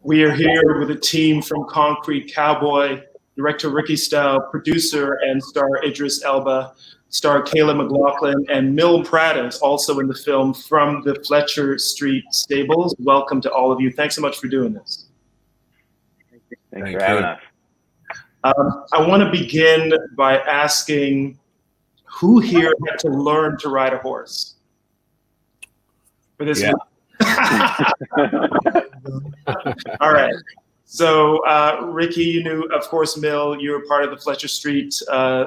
We are here with a team from Concrete Cowboy, director Ricky Staub, producer and star Idris Elba, star Caleb McLaughlin, and Mil Prattis, also in the film, from the Fletcher Street stables. Welcome to all of you. Thanks so much for doing this. Thanks for having us. I want to begin by asking, who here had to learn to ride a horse for this movie? All right. So, Ricky, you knew, of course, Mil, you were part of the Fletcher Street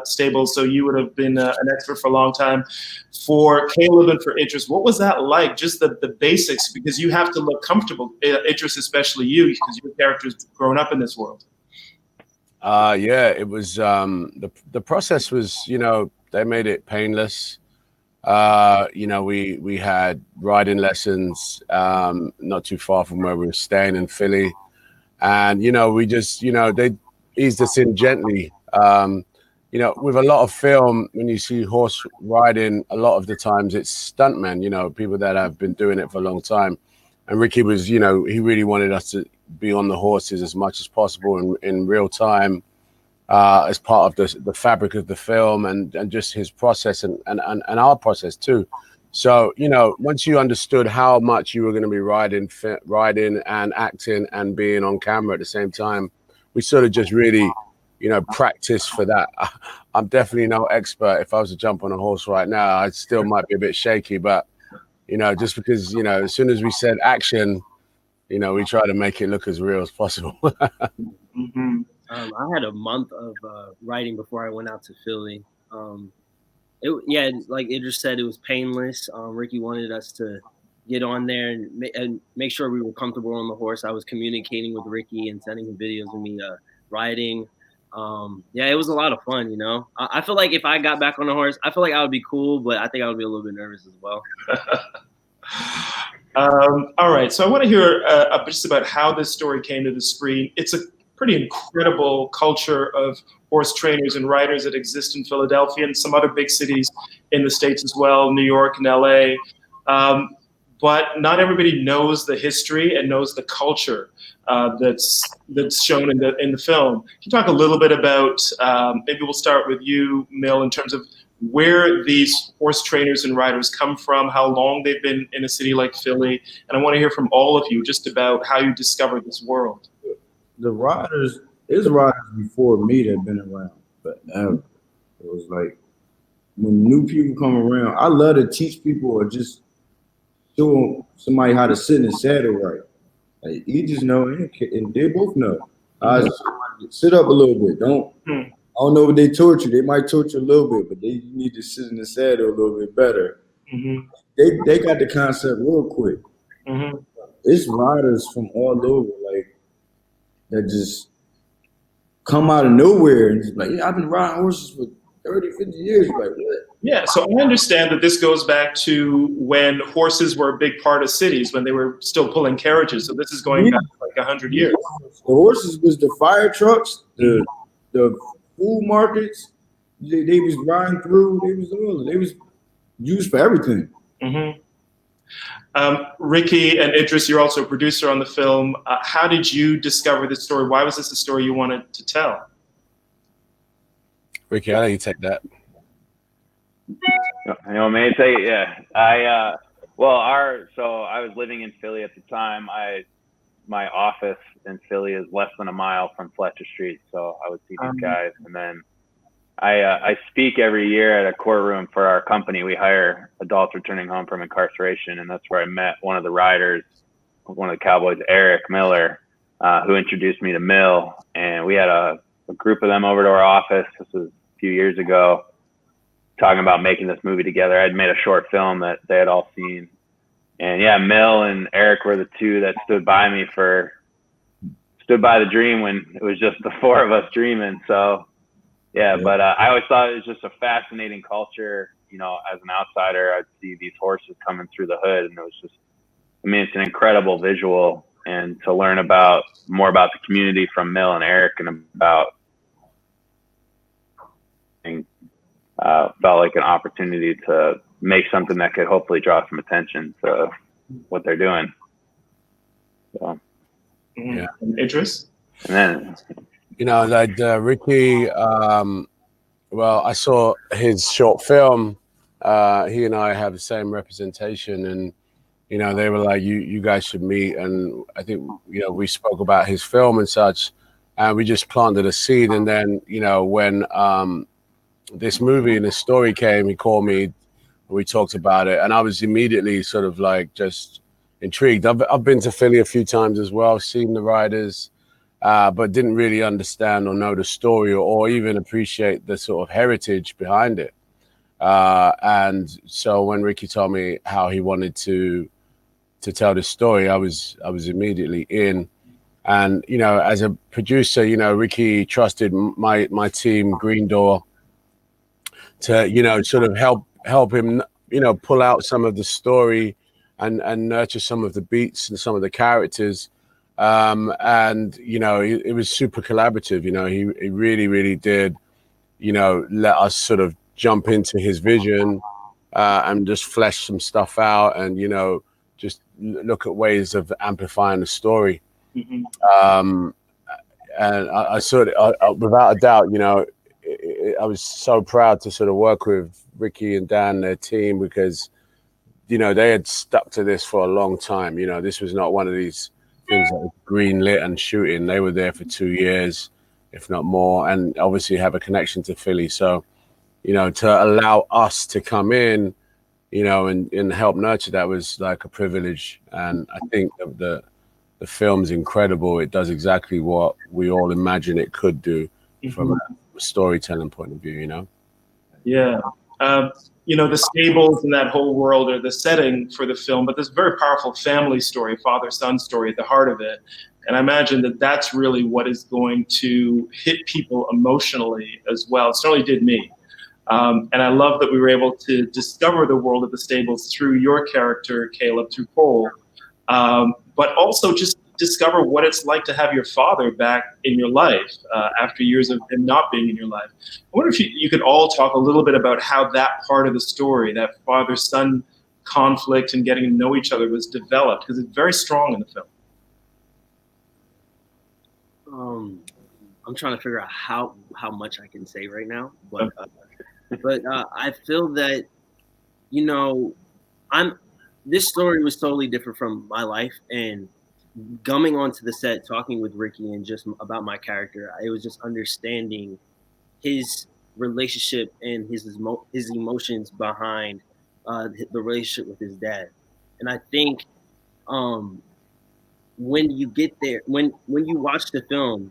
stables, so you would have been an expert for a long time. For Caleb and for Idris, what was that like? Just the basics, because you have to look comfortable, Idris, especially you, because your character's grown up in this world. Yeah, it was, the process was, they made it painless. We had riding lessons not too far from where we were staying in Philly. And, we just, they eased us in gently. With a lot of film, when you see horse riding, a lot of the times it's stuntmen, people that have been doing it for a long time. And Ricky was, he really wanted us to be on the horses as much as possible in real time. As part of the fabric of the film and just his process and our process too. So, once you understood how much you were going to be riding and acting and being on camera at the same time, we sort of just really, practice for that. I'm definitely no expert. If I was to jump on a horse right now, I still might be a bit shaky, but, just because, as soon as we said action, we try to make it look as real as possible. Mm-hmm. I had a month of writing before I went out to Philly. Like Idris said, it was painless. Ricky wanted us to get on there and make sure we were comfortable on the horse. I was communicating with Ricky and sending him videos of me riding. It was a lot of fun, I feel like if I got back on the horse, I feel like I would be cool, but I think I would be a little bit nervous as well. All right, so I want to hear just about how this story came to the screen. It's a pretty incredible culture of horse trainers and riders that exist in Philadelphia and some other big cities in the States as well, New York and LA. But not everybody knows the history and knows the culture that's shown in the film. Can you talk a little bit about, maybe we'll start with you, Mil, in terms of where these horse trainers and riders come from, how long they've been in a city like Philly, and I want to hear from all of you just about how you discovered this world. The riders, there's riders before me that have been around forever. It was like when new people come around, I love to teach people or just show somebody how to sit in the saddle right. Like you just know, and they both know. Sit up a little bit. I don't know what they taught you. They might taught you a little bit, but you need to sit in the saddle a little bit better. Mm-hmm. They got the concept real quick. Mm-hmm. It's riders from all over, like, that just come out of nowhere and just like, yeah, I've been riding horses for 30, 50 years. Like, what? Yeah, so I understand that this goes back to when horses were a big part of cities, when they were still pulling carriages. So this is going back like 100 years. The horses was the fire trucks, the food markets. They was riding through. They was used for everything. Mm-hmm. Ricky and Idris, you're also a producer on the film. How did you discover this story? Why was this a story you wanted to tell? Ricky, I'll let you take that. You want me to take it? Yeah. I was living in Philly at the time. My office in Philly is less than a mile from Fletcher Street, so I would see these guys. And then I speak every year at a courtroom for our company. We hire adults returning home from incarceration, and that's where I met one of the riders, one of the cowboys, Eric Miller, who introduced me to Mil. And we had a group of them over to our office. This was a few years ago, talking about making this movie together. I'd made a short film that they had all seen. And yeah, Mil and Eric were the two that stood by the dream when it was just the four of us dreaming. So yeah, but I always thought it was just a fascinating culture. As an outsider, I'd see these horses coming through the hood, and it was just, it's an incredible visual. And to learn more about the community from Mil and Eric and about, felt like an opportunity to make something that could hopefully draw some attention to what they're doing. So. Yeah. And Idris? And then, You know, like Ricky. Well, I saw his short film. He and I have the same representation, and you know, they were like, "You guys should meet." And I think we spoke about his film and such, and we just planted a seed. And then when this movie and this story came, he called me. We talked about it, and I was immediately sort of like just intrigued. I've been to Philly a few times as well, seen the writers. But didn't really understand or know the story or even appreciate the sort of heritage behind it. And so when Ricky told me how he wanted to tell this story, I was immediately in. And as a producer, Ricky trusted my team, Green Door, to sort of help him, pull out some of the story and nurture some of the beats and some of the characters. And it was super collaborative. He really did let us sort of jump into his vision and just flesh some stuff out and just look at ways of amplifying the story. And I sort of without a doubt I was so proud to sort of work with Ricky and Dan, their team, because they had stuck to this for a long time. This was not one of these things that were green lit and shooting. They were there for 2 years, if not more, and obviously have a connection to Philly. So, to allow us to come in, and help nurture that was like a privilege. And I think the film's incredible. It does exactly what we all imagine it could do from a storytelling point of view. Yeah. The stables and that whole world are the setting for the film, but there's a very powerful family story, father-son story at the heart of it. And I imagine that that's really what is going to hit people emotionally as well. It certainly did me. And I love that we were able to discover the world of the stables through your character, Caleb, through Cole, but also just discover what it's like to have your father back in your life after years of him not being in your life. I wonder if you could all talk a little bit about how that part of the story, that father-son conflict and getting to know each other, was developed, because it's very strong in the film. I'm trying to figure out how much I can say right now, but I feel that this story was totally different from my life, and coming onto the set, talking with Ricky and just about my character, it was just understanding his relationship and his emotions behind the relationship with his dad. And I think when you get there, when you watch the film,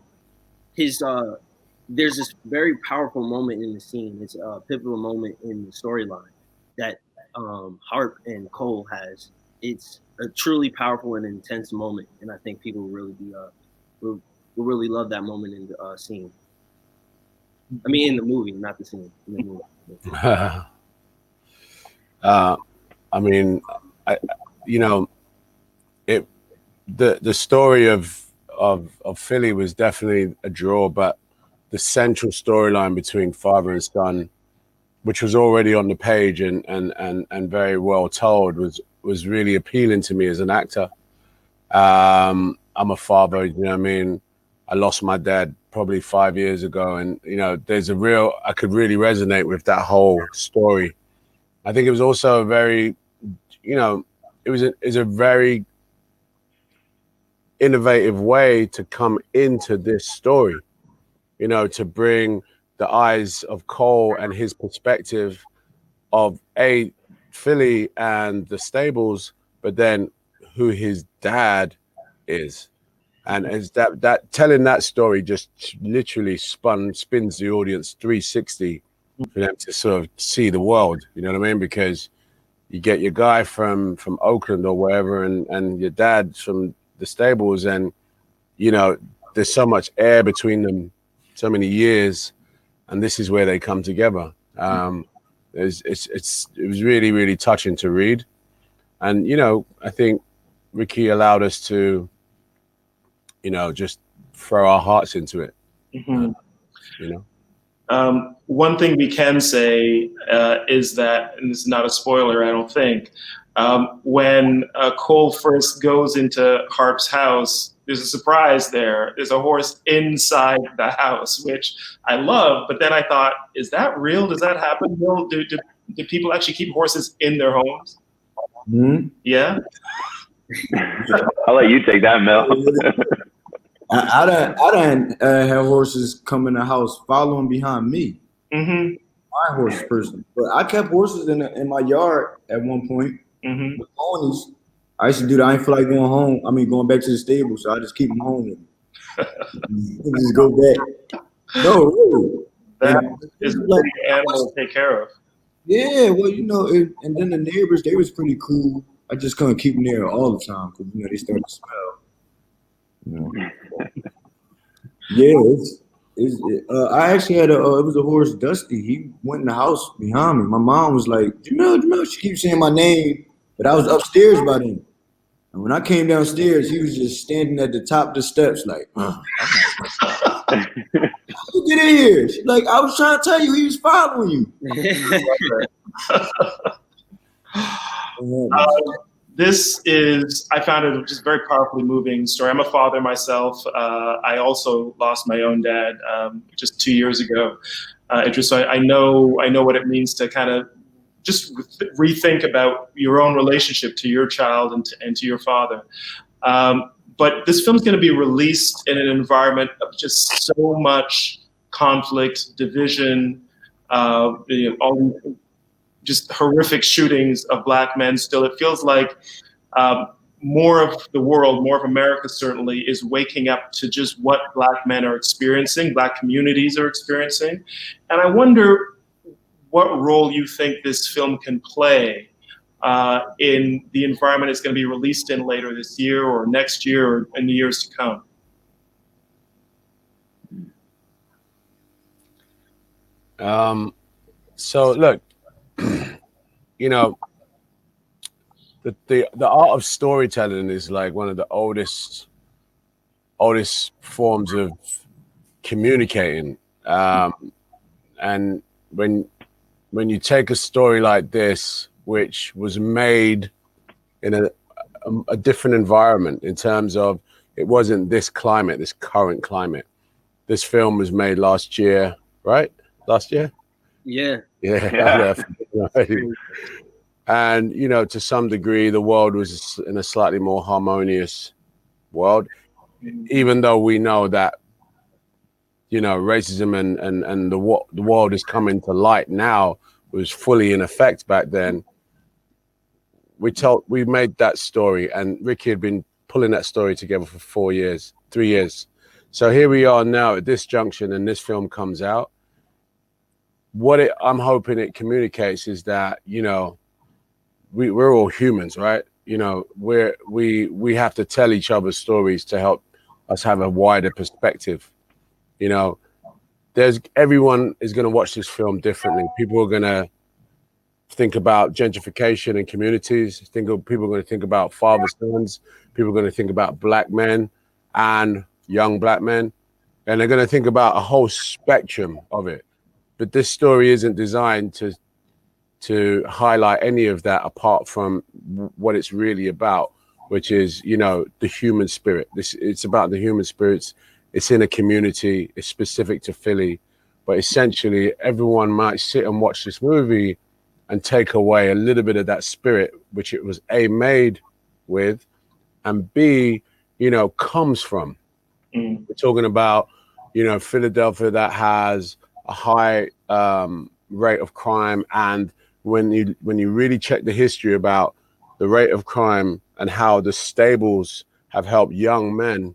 there's this very powerful moment in the scene. It's a pivotal moment in the storyline that Harp and Cole has. It's a truly powerful and intense moment, and I think people will really love that moment in the scene. I mean, in the movie, not the scene. In the movie. I mean, the story of Philly was definitely a draw, but the central storyline between father and son, which was already on the page and very well told, was really appealing to me as an actor. I'm a father, I mean? I lost my dad probably 5 years ago, and I could really resonate with that whole story. I think it was also a very, it was a very innovative way to come into this story, to bring the eyes of Cole and his perspective of Philly and the stables, but then who his dad is. And as that telling that story just literally spins the audience 360 for them to sort of see the world, you know what I mean? Because you get your guy from Oakland or wherever, and your dad's from the stables, and there's so much air between them, so many years, and this is where they come together. It was really, really touching to read, and I think Ricky allowed us to just throw our hearts into it. One thing we can say is that, and this is not a spoiler, I don't think, when Cole first goes into Harp's house, there's a surprise there. There's a horse inside the house, which I love. But then I thought, is that real? Does that happen? Do people actually keep horses in their homes? Mm-hmm. Yeah. I'll let you take that, Mel. I done have horses come in the house following behind me. Mm-hmm. My horse person, but I kept horses in my yard at one point. Mm-hmm. With ponies, I used to do that. I didn't feel like going home. I mean, going back to the stable, so I just keep them home with me. Just go back. No, really. That is a big animal to take care of. Yeah, well, you know, and then the neighbors, they was pretty cool. I just couldn't keep them there all the time because, you know, they started to smell. You know. Yeah, I actually had it was a horse, Dusty. He went in the house behind me. My mom was like, Jamil, she keeps saying my name, but I was upstairs by then. And when I came downstairs, he was just standing at the top of the steps like, how you get in here? She's like, I was trying to tell you, he was following you. I found it just very powerfully moving story. I'm a father myself. I also lost my own dad just 2 years ago. So I know what it means to kind of just rethink about your own relationship to your child and to your father. But this film's going to be released in an environment of just so much conflict, division, all just horrific shootings of Black men still. It feels like more of the world, more of America certainly, is waking up to just what Black men are experiencing, Black communities are experiencing. And I wonder what role you think this film can play in the environment it's going to be released in later this year or next year or in the years to come. So look, you know, the art of storytelling is like one of the oldest forms of communicating. And when you take a story like this, which was made in a different environment in terms of it wasn't this climate, this current climate. This film was made last year, right? Last year? Yeah. Yeah. And, you know, to some degree, the world was in a slightly more harmonious world, even though we know that, you know, racism and the world is coming to light now was fully in effect back then. We made that story, and Ricky had been pulling that story together for 3 years. So here we are now at this junction, and this film comes out. I'm hoping it communicates is that, you know, we're all humans, right? You know, we have to tell each other stories to help us have a wider perspective. You know, everyone is going to watch this film differently. People are going to think about gentrification in communities. People are going to think about father sons. People are going to think about Black men and young Black men, and they're going to think about a whole spectrum of it. But this story isn't designed to highlight any of that apart from what it's really about, which is, you know, the human spirit. It's about the human spirits. It's in a community. It's specific to Philly, but essentially everyone might sit and watch this movie and take away a little bit of that spirit, which it was A, made with, and B, you know, comes from. We're talking about, you know, Philadelphia that has a high rate of crime, and when you really check the history about the rate of crime and how the stables have helped young men,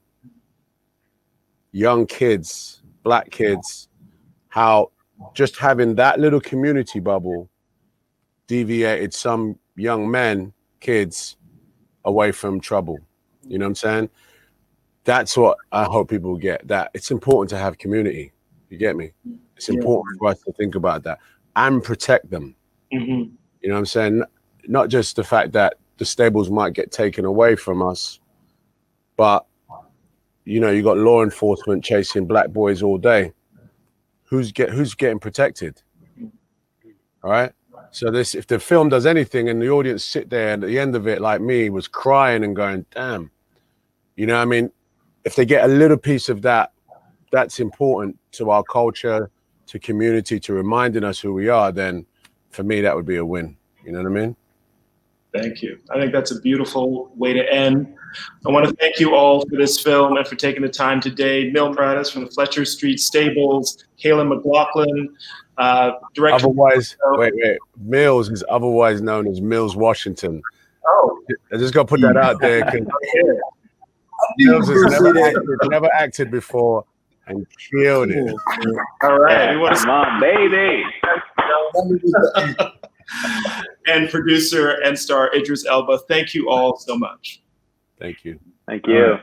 young kids, Black kids, how just having that little community bubble deviated some young men, kids, away from trouble. You know what I'm saying? That's what I hope people get, that it's important to have community. You get me? It's important for us to think about that and protect them. Mm-hmm. You know what I'm saying? Not just the fact that the stables might get taken away from us, but, you know, you got law enforcement chasing Black boys all day. Who's getting protected? All right. So if the film does anything and the audience sit there and at the end of it, like me, was crying and going, damn, you know what I mean? if they get a little piece of that, that's important to our culture, to community, to reminding us who we are, then for me, that would be a win. You know what I mean? Thank you. I think that's a beautiful way to end. I want to thank you all for this film and for taking the time today. Jamil Prattis from the Fletcher Street Stables, Caleb McLaughlin, director. Otherwise, wait. Mills is otherwise known as Mills Washington. Oh. I just got to put that out there because Mills has never acted before and killed it. All right. We want to come on, baby. And producer and star Idris Elba. Thank you all so much. Thank you. Thank you.